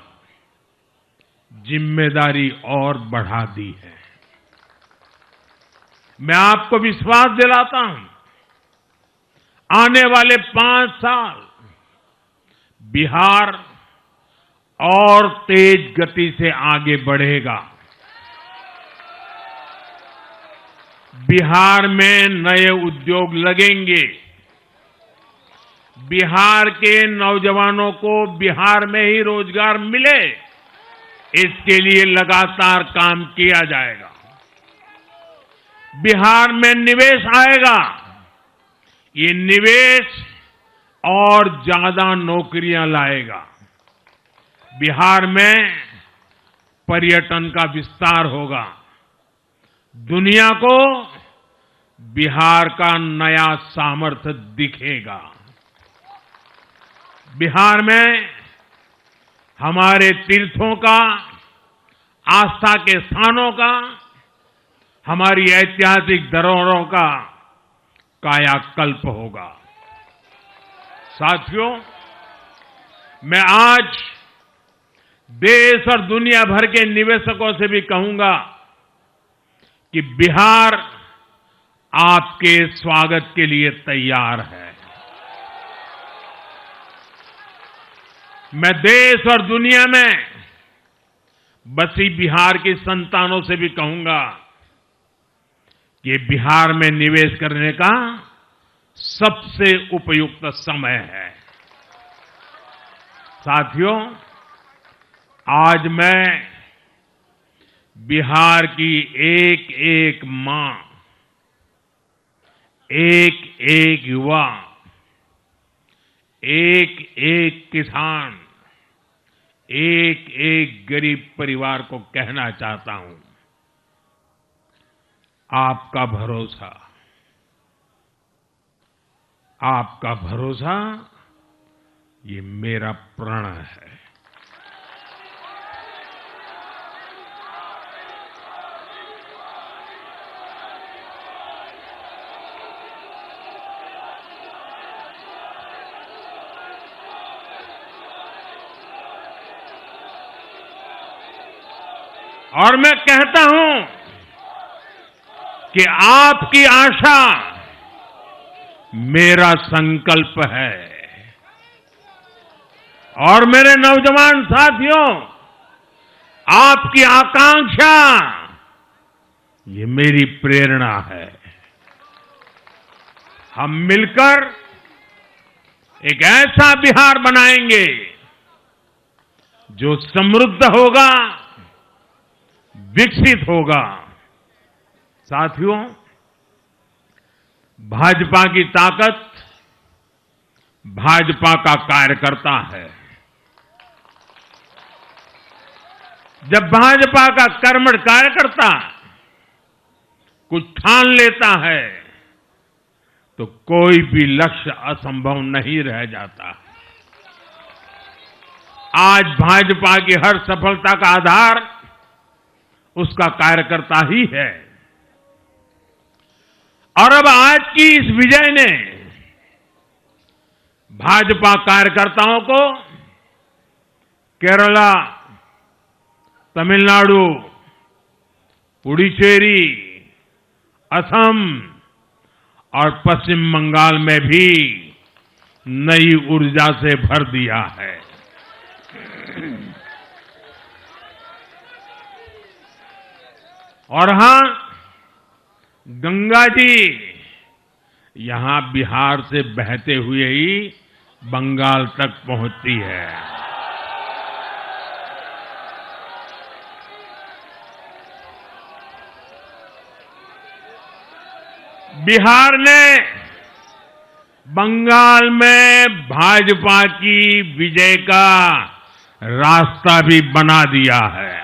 जिम्मेदारी और बढ़ा दी है। मैं आपको विश्वास दिलाता हूं, आने वाले 5 साल बिहार और तेज गति से आगे बढ़ेगा। बिहार में नए उद्योग लगेंगे। बिहार के नौजवानों को बिहार में ही रोजगार मिले, इसके लिए लगातार काम किया जाएगा। बिहार में निवेश आएगा। ये निवेश और ज्यादा नौकरियां लाएगा। बिहार में पर्यटन का विस्तार होगा। दुनिया को बिहार का नया सामर्थ्य दिखेगा। बिहार में हमारे तीर्थों का, आस्था के स्थानों का, हमारी ऐतिहासिक धरोहरों का कायाकल्प होगा। साथियों, मैं आज देश और दुनिया भर के निवेशकों से भी कहूंगा कि बिहार आपके स्वागत के लिए तैयार है। मैं देश और दुनिया में बसी बिहार की संतानों से भी कहूंगा कि बिहार में निवेश करने का सबसे उपयुक्त समय है। साथियों, आज मैं बिहार की एक एक मां, एक एक युवा, एक एक किसान, एक एक गरीब परिवार को कहना चाहता हूं, आपका भरोसा, आपका भरोसा ये मेरा प्रण है। और मैं कहता हूं कि आपकी आशा मेरा संकल्प है। और मेरे नौजवान साथियों, आपकी आकांक्षा ये मेरी प्रेरणा है। हम मिलकर एक ऐसा बिहार बनाएंगे जो समृद्ध होगा, विकसित होगा। साथियों, भाजपा की ताकत भाजपा का कार्यकर्ता है। जब भाजपा का कर्मठ कार्यकर्ता कुछ ठान लेता है तो कोई भी लक्ष्य असंभव नहीं रह जाता। आज भाजपा की हर सफलता का आधार उसका कार्यकर्ता ही है। और अब आज की इस विजय ने भाजपा कार्यकर्ताओं को केरला, तमिलनाडु, पुडुचेरी, असम और पश्चिम बंगाल में भी नई ऊर्जा से भर दिया है। और हां, गंगा जी यहां बिहार से बहते हुए ही बंगाल तक पहुंचती है। बिहार ने बंगाल में भाजपा की विजय का रास्ता भी बना दिया है।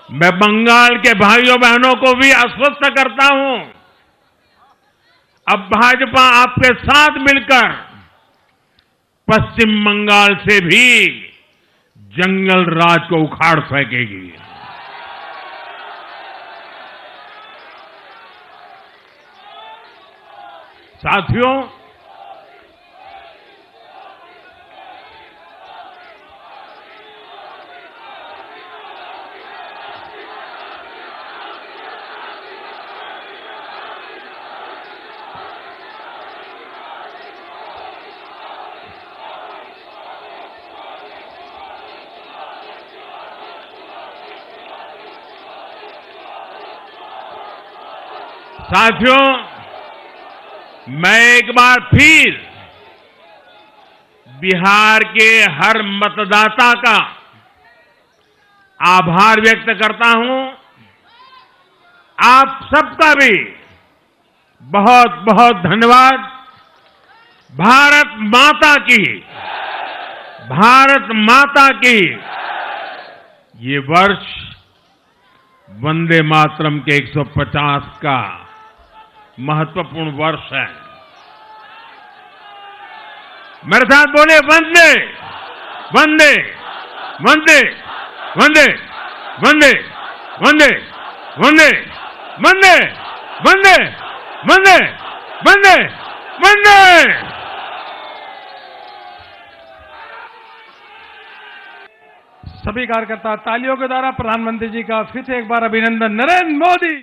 मैं बंगाल के भाइयों बहनों को भी आश्वस्त करता हूं, अब भाजपा आपके साथ मिलकर पश्चिम बंगाल से भी जंगल राज को उखाड़ फेंकेगी। साथियों, मैं एक बार फिर बिहार के हर मतदाता का आभार व्यक्त करता हूं। आप सबका भी बहुत बहुत धन्यवाद। भारत माता की ये वर्ष वंदे मातरम के 150 का महत्वपूर्ण वर्ष है। मेरे साथ बोले वंदे वंदे वंदे वंदे वंदे वंदे वंदे वंदे वंदे वंदे वंदे वंदे। सभी कार्यकर्ता तालियों के द्वारा प्रधानमंत्री जी का फिर से एक बार अभिनंदन। नरेंद्र मोदी।